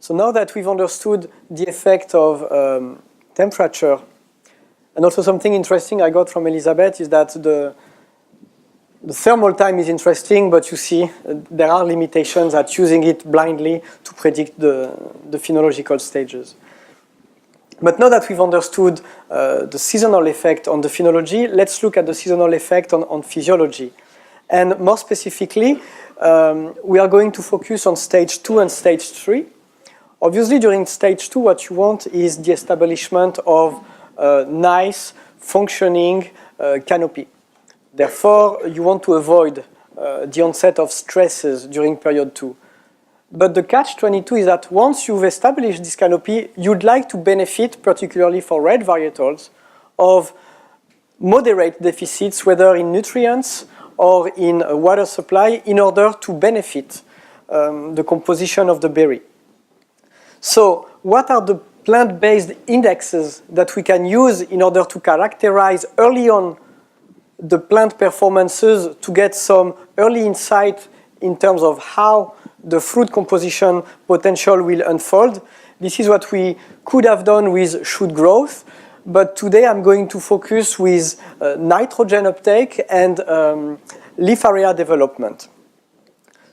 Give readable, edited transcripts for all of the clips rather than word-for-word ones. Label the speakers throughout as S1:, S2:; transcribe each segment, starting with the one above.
S1: So now that we've understood the effect of temperature, and also something interesting I got from Elizabeth is that the thermal time is interesting, but you see there are limitations at using it blindly to predict the phenological stages. But now that we've understood the seasonal effect on the phenology, let's look at the seasonal effect on physiology. And more specifically, we are going to focus on stage 2 and stage 3. Obviously, during stage 2, what you want is the establishment of a nice, functioning canopy. Therefore, you want to avoid the onset of stresses during period 2. But the catch-22 is that once you've established this canopy, you'd like to benefit, particularly for red varietals, of moderate deficits, whether in nutrients or in water supply, in order to benefit the composition of the berry. So what are the plant-based indexes that we can use in order to characterize early on the plant performances to get some early insight in terms of how the fruit composition potential will unfold? This is what we could have done with shoot growth, but today I'm going to focus with nitrogen uptake and leaf area development.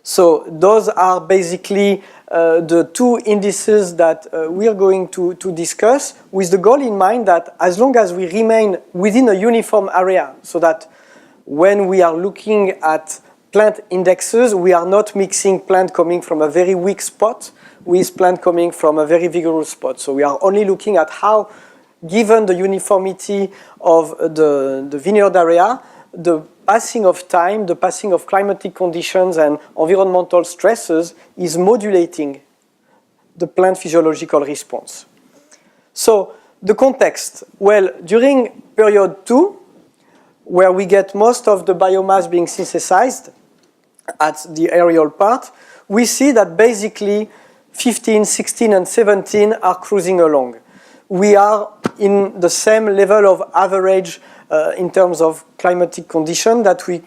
S1: So those are basically the two indices that we are going to discuss, with the goal in mind that as long as we remain within a uniform area, so that when we are looking at plant indexes, we are not mixing plant coming from a very weak spot with plant coming from a very vigorous spot. So we are only looking at how, given the uniformity of the vineyard area, the passing of time, the passing of climatic conditions and environmental stresses is modulating the plant physiological response. So the context, well, during period 2, where we get most of the biomass being synthesized at the aerial part, we see that basically 15, 16, and 17 are cruising along. We are in the same level of average in terms of climatic condition that we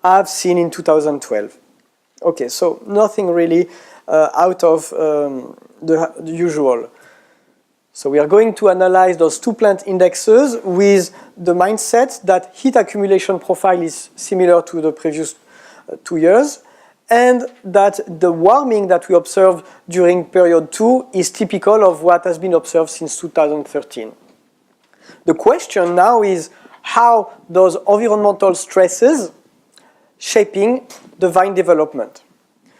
S1: have seen in 2012. Okay, so nothing really out of the usual. So we are going to analyze those two plant indexes with the mindset that heat accumulation profile is similar to the previous 2 years, and that the warming that we observe during period 2 is typical of what has been observed since 2013. The question now is how those environmental stresses shaping the vine development.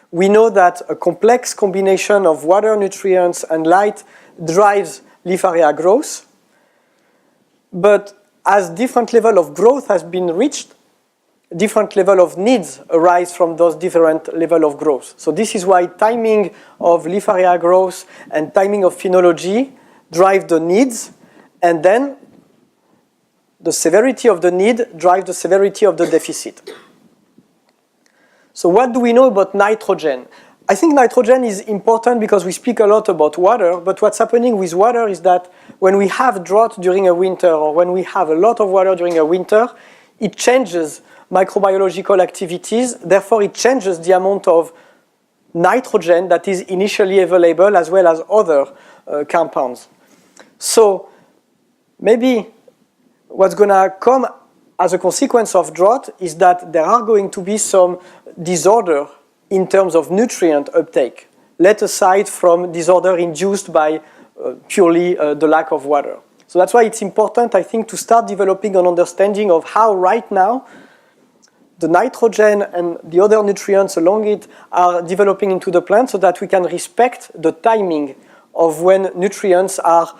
S1: We know that a complex combination of water, nutrients, and light drives leaf area growth, but as different level of growth has been reached, different level of needs arise from those different level of growth. So this is why timing of leaf area growth and timing of phenology drive the needs, and then the severity of the need drives the severity of the deficit. So what do we know about nitrogen? I think nitrogen is important because we speak a lot about water, but what's happening with water is that when we have drought during a winter, or when we have a lot of water during a winter, it changes microbiological activities, therefore it changes the amount of nitrogen that is initially available, as well as other compounds. So maybe what's going to come as a consequence of drought is that there are going to be some disorder in terms of nutrient uptake, let aside from disorder induced by purely the lack of water. So that's why it's important, I think, to start developing an understanding of how right now the nitrogen and the other nutrients along it are developing into the plant, so that we can respect the timing of when nutrients are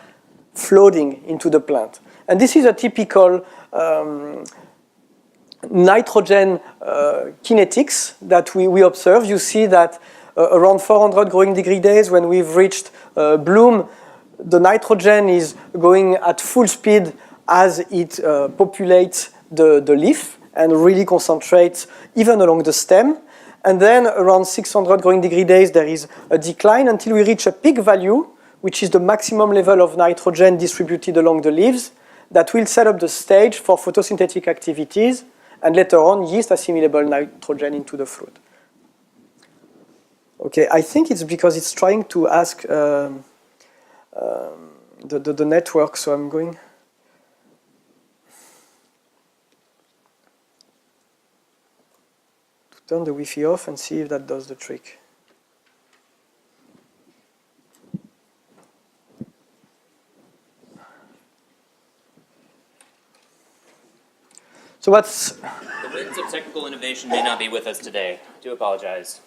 S1: flooding into the plant. And this is a typical nitrogen kinetics that we observe. You see that around 400 growing degree days, when we've reached bloom, the nitrogen is going at full speed as it populates the leaf and really concentrates even along the stem. And then around 600 growing degree days, there is a decline until we reach a peak value, which is the maximum level of nitrogen distributed along the leaves, that will set up the stage for photosynthetic activities and later on yeast assimilable nitrogen into the fruit. Okay, I think it's because it's trying to ask the network, so I'm going. To turn the Wi-Fi off and see if that does the trick. So what's...
S2: The winds of technical innovation may not be with us today. I do apologize.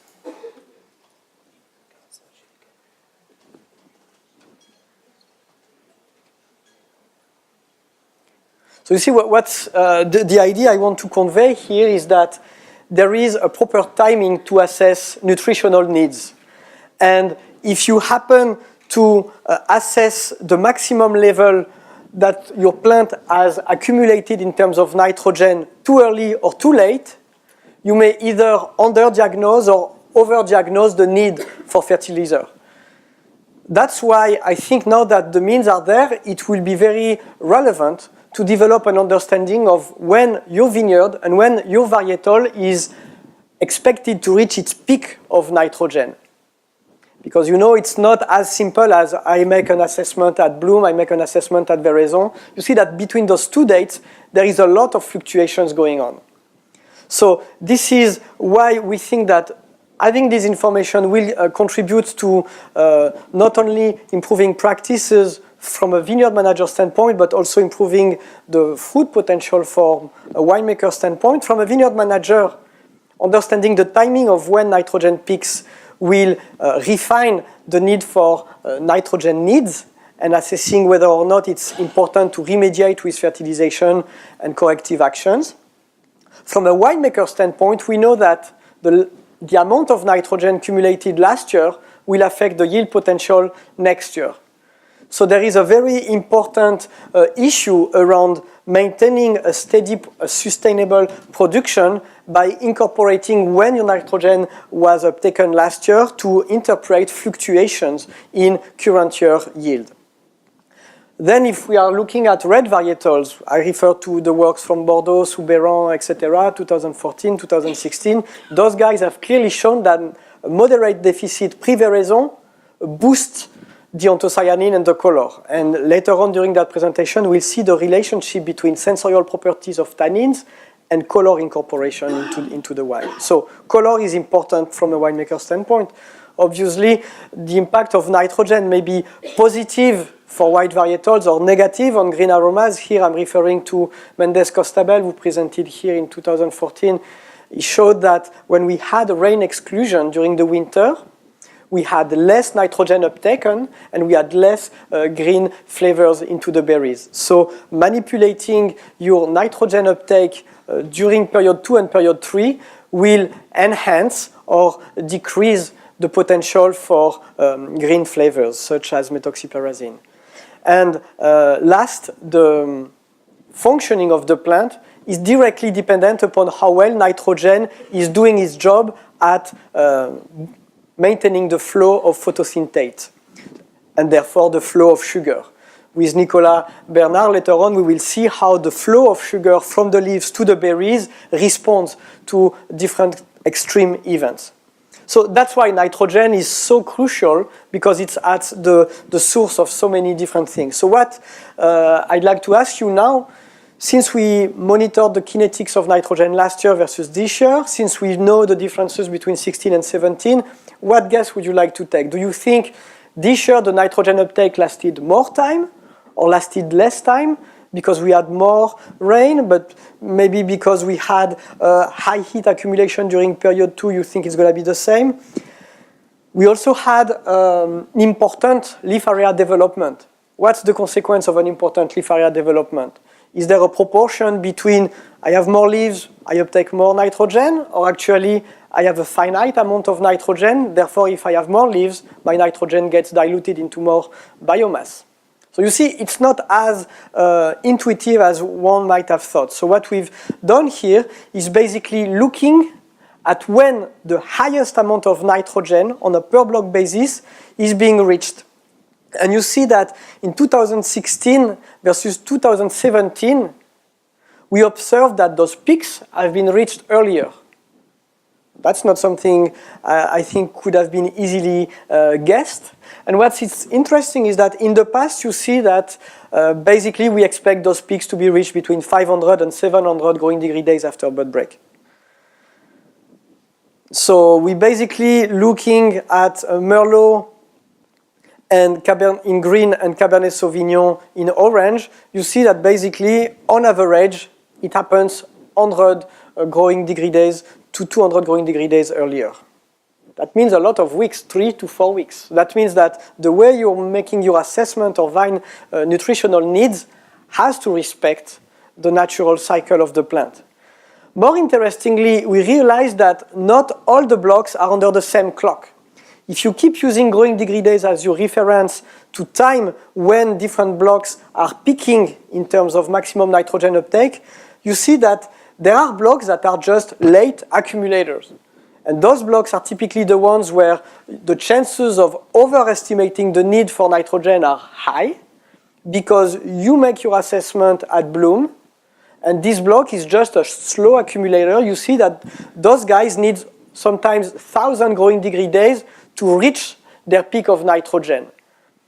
S1: So you see, what's the idea I want to convey here is that there is a proper timing to assess nutritional needs. And if you happen to assess the maximum level that your plant has accumulated in terms of nitrogen too early or too late, you may either underdiagnose or overdiagnose the need for fertilizer. That's why I think now that the means are there, it will be very relevant to develop an understanding of when your vineyard and when your varietal is expected to reach its peak of nitrogen. Because you know it's not as simple as I make an assessment at Bloom, I make an assessment at Veraison. You see that between those two dates, there is a lot of fluctuations going on. So this is why we think that having this information will contribute to not only improving practices from a vineyard manager standpoint, but also improving the fruit potential from a winemaker standpoint. From a vineyard manager, understanding the timing of when nitrogen peaks will refine the need for nitrogen needs and assessing whether or not it's important to remediate with fertilization and corrective actions. From a winemaker standpoint, we know that the amount of nitrogen accumulated last year will affect the yield potential next year. So there is a very important issue around maintaining a steady, sustainable production by incorporating when your nitrogen was uptaken last year to interpret fluctuations in current year yield. Then if we are looking at red varietals, I refer to the works from Bordeaux, Soubeyran, etc., 2014, 2016, those guys have clearly shown that a moderate deficit pre-veraison boosts the anthocyanin and the color. And later on during that presentation, we'll see the relationship between sensorial properties of tannins and color incorporation into the wine. So color is important from a winemaker standpoint. Obviously, the impact of nitrogen may be positive for white varietals or negative on green aromas. Here I'm referring to Mendes Costabel, who presented here in 2014. He showed that when we had a rain exclusion during the winter, we had less nitrogen uptaken and we had less green flavors into the berries. So manipulating your nitrogen uptake during period 2 and period 3 will enhance or decrease the potential for green flavors such as methoxypyrazine. And last, the functioning of the plant is directly dependent upon how well nitrogen is doing its job at maintaining the flow of photosynthate, and therefore the flow of sugar. With Nicolas Bernard later on, we will see how the flow of sugar from the leaves to the berries responds to different extreme events. So that's why nitrogen is so crucial, because it's at the source of so many different things. So what I'd like to ask you now, since we monitored the kinetics of nitrogen last year versus this year, since we know the differences between 16 and 17, what guess would you like to take? Do you think this year the nitrogen uptake lasted more time or lasted less time because we had more rain, but maybe because we had high heat accumulation during period 2, you think it's going to be the same? We also had important leaf area development. What's the consequence of an important leaf area development? Is there a proportion between I have more leaves, I uptake more nitrogen, or actually I have a finite amount of nitrogen, therefore if I have more leaves, my nitrogen gets diluted into more biomass? So you see, it's not as intuitive as one might have thought. So what we've done here is basically looking at when the highest amount of nitrogen on a per block basis is being reached. And you see that in 2016 versus 2017, we observed that those peaks have been reached earlier. That's not something I think could have been easily guessed. And what's interesting is that in the past you see that basically we expect those peaks to be reached between 500 and 700 growing degree days after bud break. So we're basically looking at Merlot and Cabernet in green and Cabernet Sauvignon in orange. You see that basically on average it happens 100 growing degree days to 200 growing degree days earlier. That means a lot of weeks, 3 to 4 weeks. That means that the way you're making your assessment of vine nutritional needs has to respect the natural cycle of the plant. More interestingly, we realize that not all the blocks are under the same clock. If you keep using growing degree days as your reference to time when different blocks are peaking in terms of maximum nitrogen uptake, you see that there are blocks that are just late accumulators. And those blocks are typically the ones where the chances of overestimating the need for nitrogen are high because you make your assessment at bloom, and this block is just a slow accumulator. You see that those guys need sometimes 1,000 growing degree days to reach their peak of nitrogen.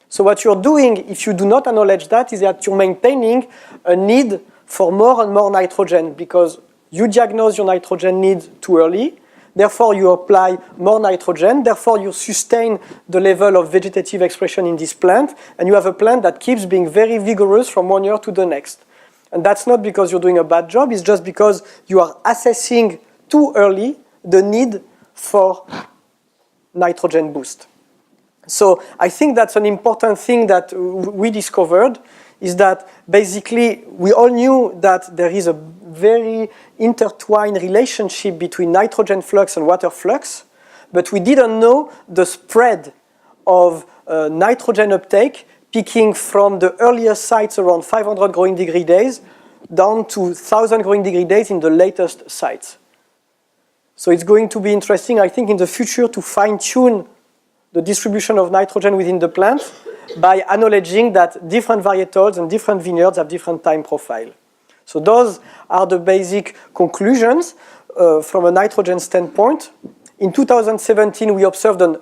S1: So what you're doing, if you do not acknowledge that, is that you're maintaining a need for more and more nitrogen because you diagnose your nitrogen need too early. Therefore, you apply more nitrogen. Therefore, you sustain the level of vegetative expression in this plant. And you have a plant that keeps being very vigorous from one year to the next. And that's not because you're doing a bad job. It's just because you are assessing too early the need for nitrogen boost. So I think that's an important thing that we discovered, is that basically we all knew that there is a very intertwined relationship between nitrogen flux and water flux, but we didn't know the spread of nitrogen uptake peaking from the earliest sites around 500 growing degree days down to 1,000 growing degree days in the latest sites. So it's going to be interesting, I think, in the future to fine-tune the distribution of nitrogen within the plant by acknowledging that different varietals and different vineyards have different time profile. So those are the basic conclusions from a nitrogen standpoint. In 2017, we observed an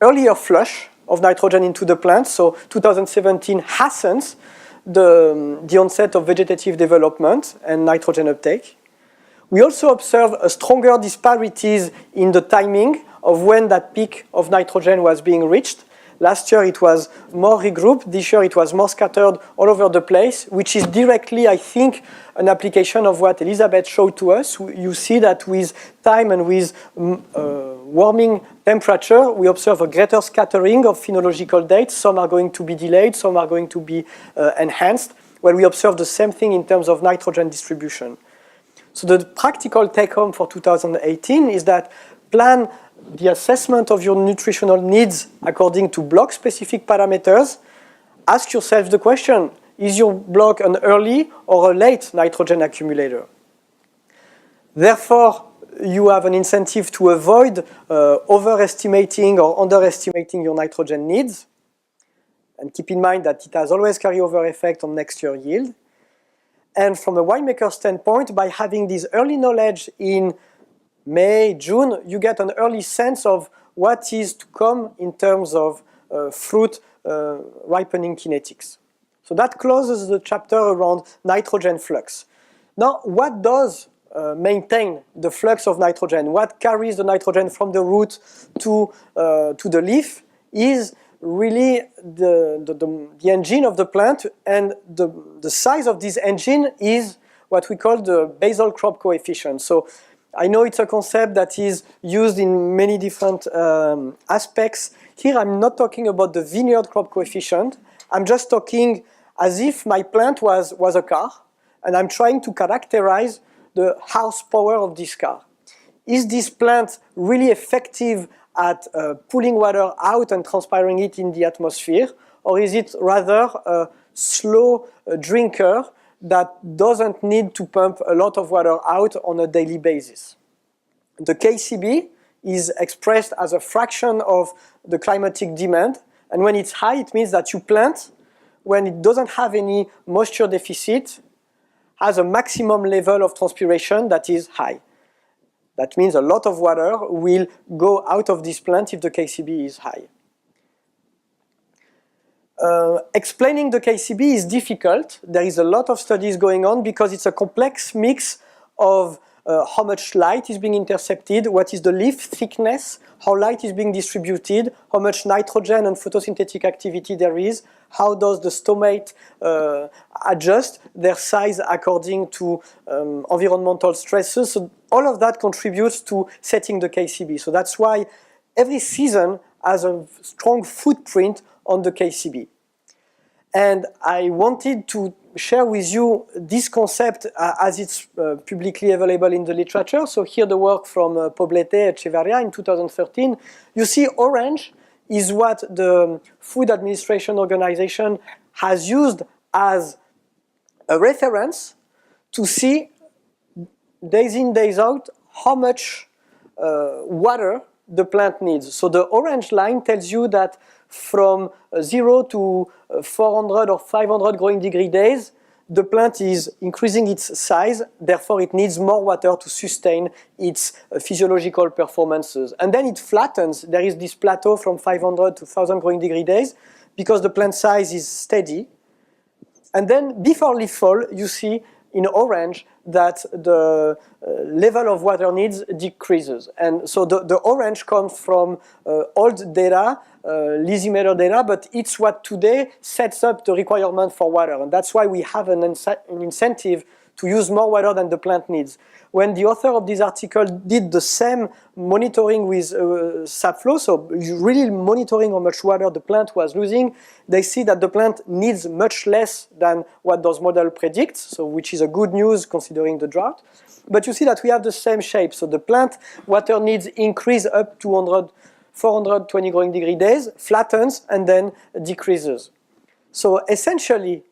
S1: earlier flush of nitrogen into the plant. So 2017 hastens the onset of vegetative development and nitrogen uptake. We also observe a stronger disparities in the timing of when that peak of nitrogen was being reached. Last year it was more regrouped. This year it was more scattered all over the place, which is directly, I think, an application of what Elizabeth showed to us. You see that with time and with warming temperature, we observe a greater scattering of phenological dates. Some are going to be delayed, some are going to be enhanced, where we observe the same thing in terms of nitrogen distribution. So the practical take-home for 2018 is that plan the assessment of your nutritional needs according to block-specific parameters. Ask yourself the question, is your block an early or a late nitrogen accumulator? Therefore, you have an incentive to avoid overestimating or underestimating your nitrogen needs. And keep in mind that it has always carryover effect on next year yield. And from a winemaker standpoint, by having this early knowledge in May, June, you get an early sense of what is to come in terms of fruit ripening kinetics. So that closes the chapter around nitrogen flux. Now, what does maintain the flux of nitrogen? What carries the nitrogen from the root to the leaf is really the engine of the plant, and the size of this engine is what we call the basal crop coefficient. So I know it's a concept that is used in many different aspects. Here I'm not talking about the vineyard crop coefficient. I'm just talking as if my plant was a car, and I'm trying to characterize the horsepower of this car. Is this plant really effective at pulling water out and transpiring it in the atmosphere, or is it rather a slow drinker that doesn't need to pump a lot of water out on a daily basis? The KCB is expressed as a fraction of the climatic demand, and when it's high, it means that you plant when it doesn't have any moisture deficit, has a maximum level of transpiration that is high. That means a lot of water will go out of this plant if the KCB is high. Explaining the KCB is difficult. There is a lot of studies going on because it's a complex mix of how much light is being intercepted, what is the leaf thickness, how light is being distributed, how much nitrogen and photosynthetic activity there is, how does the stomate adjust their size according to environmental stresses. So all of that contributes to setting the KCB. So that's why every season has a strong footprint on the KCB. And I wanted to share with you this concept as it's publicly available in the literature. So here the work from Poblete Echevarria in 2013. You see orange is what the Food Administration Organization has used as a reference to see days in, days out how much water the plant needs. So the orange line tells you that from 0 to 400 or 500 growing degree days, the plant is increasing its size, therefore it needs more water to sustain its physiological performances. And then it flattens. There is this plateau from 500 to 1000 growing degree days because the plant size is steady. And then before leaf fall, you see in orange that the level of water needs decreases. And so the orange comes from old data, Lysimeter data, but it's what today sets up the requirement for water. And that's why we have an incentive to use more water than the plant needs. When the author of this article did the same monitoring with sap flow, so really monitoring how much water the plant was losing, they see that the plant needs much less than what those models predict, so which is a good news considering the drought. But you see that we have the same shape. So the plant water needs increase up to 420 growing degree days, flattens, and then decreases. So essentially,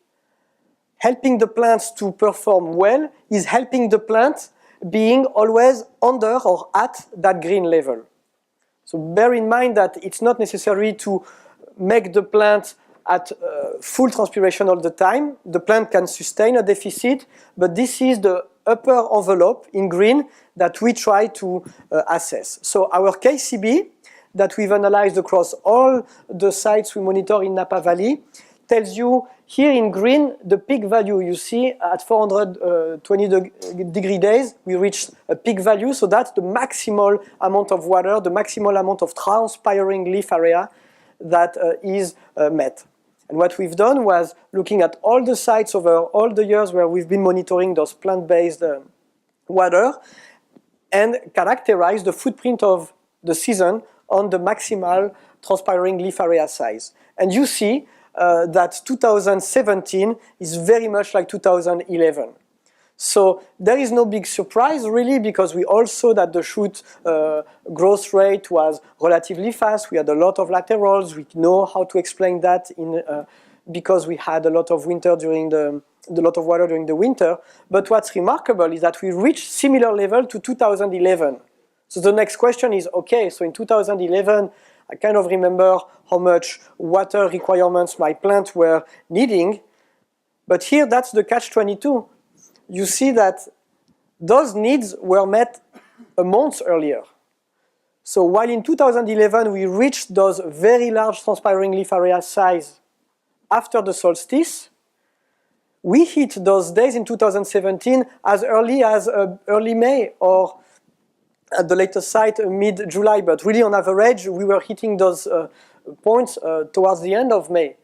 S1: helping the plants to perform well is helping the plant being always under or at that green level. So bear in mind that it's not necessary to make the plant at full transpiration all the time. The plant can sustain a deficit, but this is the upper envelope in green that we try to assess. So our KCB that we've analyzed across all the sites we monitor in Napa Valley tells you here in green the peak value. You see at 420 degree days we reach a peak value, so that's the maximal amount of water, the maximal amount of transpiring leaf area that is met. And what we've done was looking at all the sites over all the years where we've been monitoring those plant-based water and characterize the footprint of the season on the maximal transpiring leaf area size. And you see that 2017 is very much like 2011. So there is no big surprise really, because we all saw that the shoot growth rate was relatively fast. We had a lot of laterals. We know how to explain that because we had a lot of winter during a lot of water during the winter. But what's remarkable is that we reached similar level to 2011. So the next question is, okay, so in 2011, I kind of remember how much water requirements my plant were needing. But here, that's the catch-22. You see that those needs were met a month earlier. So while in 2011, we reached those very large transpiring leaf area size after the solstice, we hit those days in 2017 as early as early May, or at the latest site, mid-July, but really on average, we were hitting those points towards the end of May.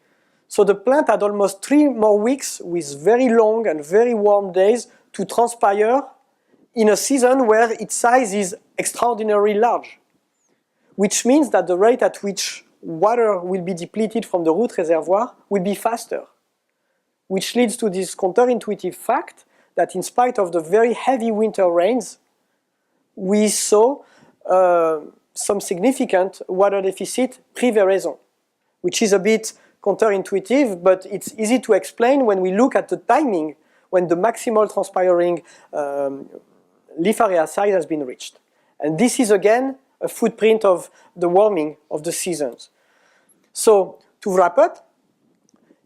S1: So the plant had almost 3 more weeks with very long and very warm days to transpire in a season where its size is extraordinarily large, which means that the rate at which water will be depleted from the root reservoir will be faster, which leads to this counterintuitive fact that in spite of the very heavy winter rains, we saw some significant water deficit pre-veraison, which is a bit counterintuitive, but it's easy to explain when we look at the timing when the maximal transpiring leaf area size has been reached. And this is again a footprint of the warming of the seasons. So to wrap up,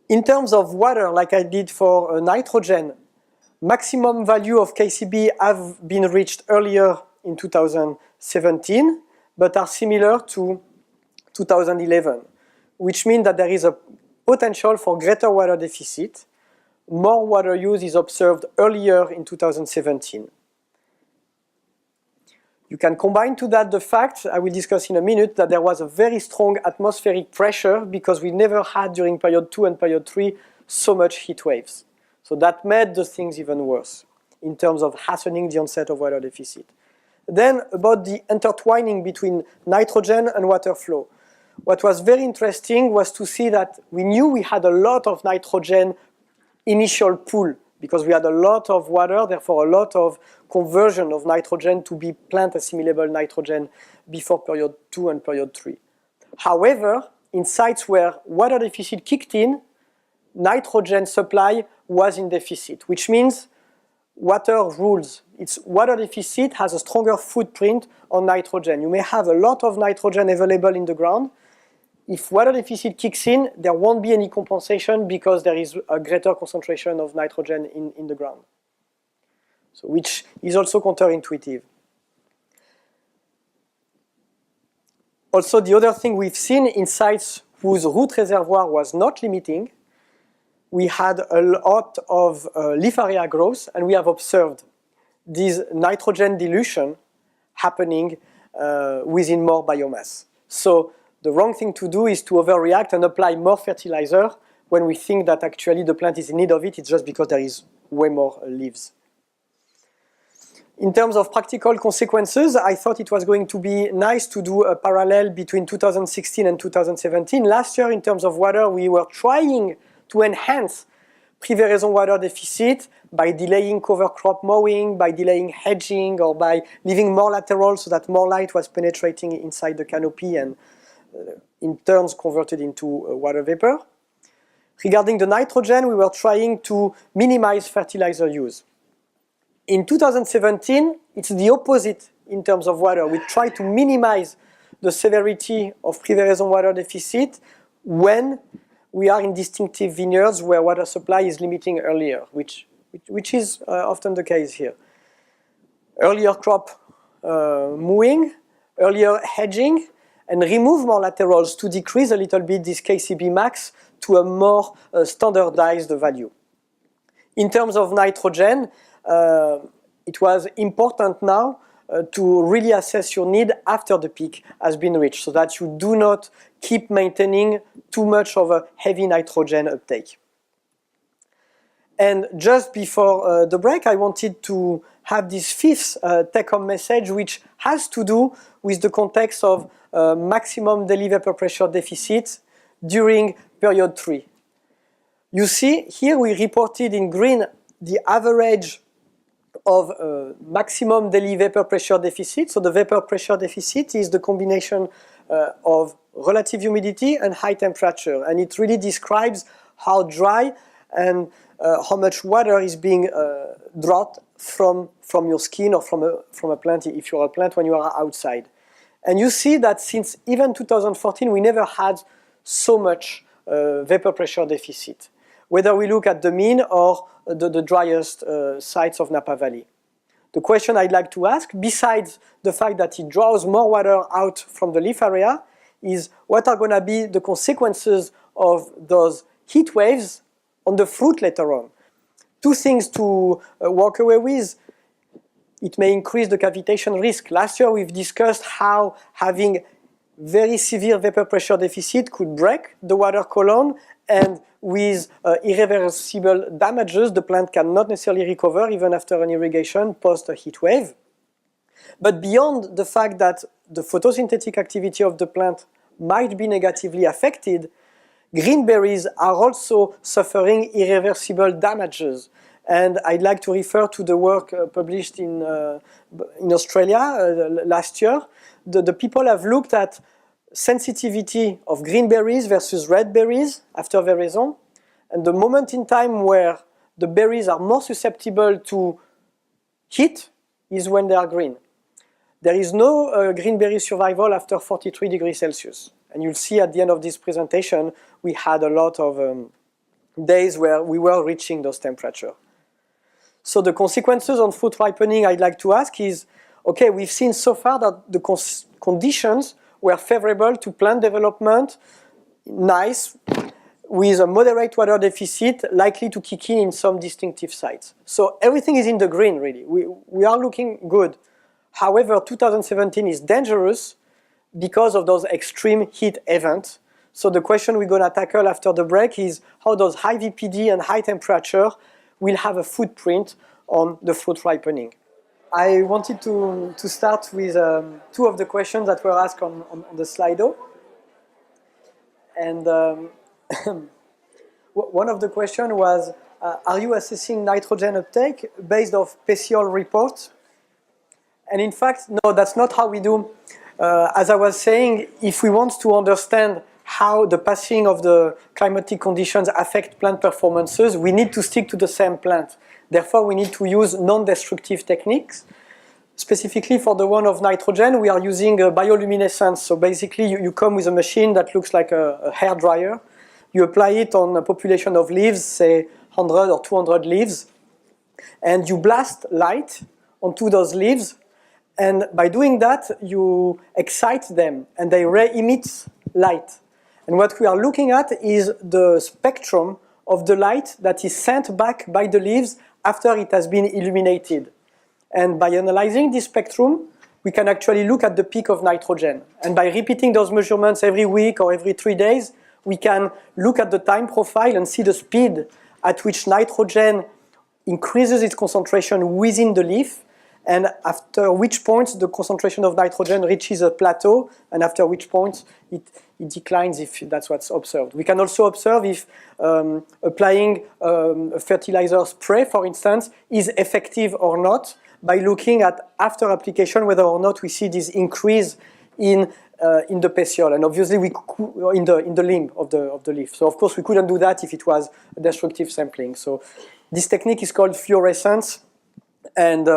S1: in terms of water, like I did for nitrogen, maximum value of KCB have been reached earlier in 2017, but are similar to 2011, which means that there is a potential for greater water deficit. More water use is observed earlier in 2017. You can combine to that the fact, I will discuss in a minute, that there was a very strong atmospheric pressure because we never had during period 2 and period 3 so much heat waves. So that made the things even worse in terms of hastening the onset of water deficit. Then about the intertwining between nitrogen and water flow. What was very interesting was to see that we knew we had a lot of nitrogen initial pool because we had a lot of water, therefore a lot of conversion of nitrogen to be plant assimilable nitrogen before period 2 and period 3. However, in sites where water deficit kicked in, nitrogen supply was in deficit, which means water rules. Its water deficit has a stronger footprint on nitrogen. You may have a lot of nitrogen available in the ground. If water deficit kicks in, there won't be any compensation because there is a greater concentration of nitrogen in the ground. So, which is also counterintuitive. Also, the other thing we've seen in sites whose root reservoir was not limiting, we had a lot of leaf area growth, and we have observed this nitrogen dilution happening within more biomass. So the wrong thing to do is to overreact and apply more fertilizer when we think that actually the plant is in need of it. It's just because there is way more leaves. In terms of practical consequences, I thought it was going to be nice to do a parallel between 2016 and 2017. Last year, in terms of water, we were trying to enhance pre-veraison water deficit by delaying cover crop mowing, by delaying hedging, or by leaving more lateral so that more light was penetrating inside the canopy and in turn converted into water vapor. Regarding the nitrogen, we were trying to minimize fertilizer use. In 2017, it's the opposite in terms of water. We try to minimize the severity of pre-veraison water deficit when we are in distinctive vineyards where water supply is limiting earlier, which is often the case here. Earlier crop mowing, earlier hedging, and remove more laterals to decrease a little bit this KCB max to a more standardized value. In terms of nitrogen, it was important now to really assess your need after the peak has been reached so that you do not keep maintaining too much of a heavy nitrogen uptake. And just before the break, I wanted to have this fifth take-home message, which has to do with the context of maximum daily vapor pressure deficit during period 3. You see, here we reported in green the average of maximum daily vapor pressure deficit. So the vapor pressure deficit is the combination of relative humidity and high temperature, and it really describes how dry and how much water is being dropped from your skin or from a plant if you're a plant when you are outside. And you see that since even 2014 we never had so much vapor pressure deficit, whether we look at the mean or the driest sites of Napa Valley. The question I'd like to ask, besides the fact that it draws more water out from the leaf area, is what are going to be the consequences of those heat waves on the fruit later on? Two things to walk away with. It may increase the cavitation risk. Last year we've discussed how having very severe vapor pressure deficit could break the water column, and with irreversible damages, the plant cannot necessarily recover even after an irrigation post a heat wave. But beyond the fact that the photosynthetic activity of the plant might be negatively affected, green berries are also suffering irreversible damages. And I'd like to refer to the work published in Australia last year. The people have looked at sensitivity of green berries versus red berries after veraison, and the moment in time where the berries are more susceptible to heat is when they are green. There is no green berry survival after 43 degrees Celsius. And you'll see at the end of this presentation, we had a lot of days where we were reaching those temperatures. So the consequences on fruit ripening I'd like to ask is, okay, we've seen so far that the conditions were favorable to plant development, nice, with a moderate water deficit likely to kick in some distinctive sites. So everything is in the green, really. We are looking good. However, 2017 is dangerous because of those extreme heat events. So the question we're going to tackle after the break is how does high VPD and high temperature will have a footprint on the fruit ripening. I wanted to start with two of the questions that were asked on the Slido. And one of the questions was, are you assessing nitrogen uptake based off PECIOL reports? And in fact, no, that's not how we do. As I was saying, if we want to understand how the passing of the climatic conditions affect plant performances, we need to stick to the same plant. Therefore, we need to use non-destructive techniques. Specifically for the one of nitrogen, we are using a bioluminescence. So basically, you come with a machine that looks like a hair dryer. You apply it on a population of leaves, say 100 or 200 leaves, and you blast light onto those leaves. And by doing that, you excite them, and they re-emit light. And what we are looking at is the spectrum of the light that is sent back by the leaves after it has been illuminated. And by analyzing this spectrum, we can actually look at the peak of nitrogen. And by repeating those measurements every week or every 3 days, we can look at the time profile and see the speed at which nitrogen increases its concentration within the leaf, and after which point the concentration of nitrogen reaches a plateau, and after which point it declines if that's what's observed. We can also observe if applying a fertilizer spray, for instance, is effective or not by looking at after application whether or not we see this increase in the PECIOL, and obviously we in the limb of the leaf. So of course we couldn't do that if it was a destructive sampling. So this technique is called fluorescence, and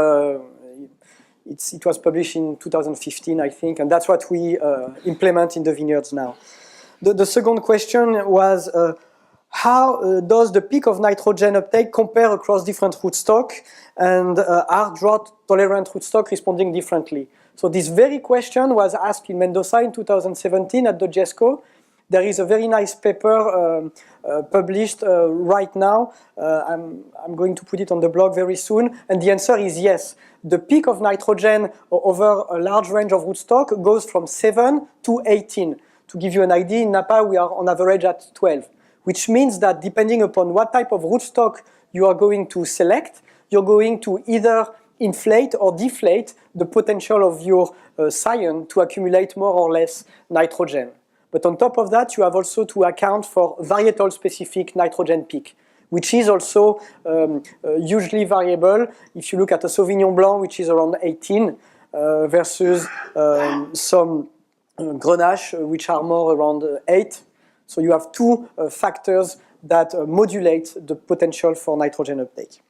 S1: it was published in 2015, I think, and that's what we implement in the vineyards now. The second question was how does the peak of nitrogen uptake compare across different rootstock, and are drought-tolerant rootstock responding differently? So this very question was asked in Mendoza in 2017 at the GESCO. There is a very nice paper published right now. I'm going to put it on the blog very soon. And the answer is yes. The peak of nitrogen over a large range of rootstock goes from 7 to 18. To give you an idea, in Napa we are on average at 12, which means that depending upon what type of rootstock you are going to select, you're going to either inflate or deflate the potential of your scion to accumulate more or less nitrogen. But on top of that, you have also to account for varietal-specific nitrogen peak, which is also hugely variable. If you look at a Sauvignon Blanc, which is around 18, versus some Grenache, which are more around 8. So you have two factors that modulate the potential for nitrogen uptake.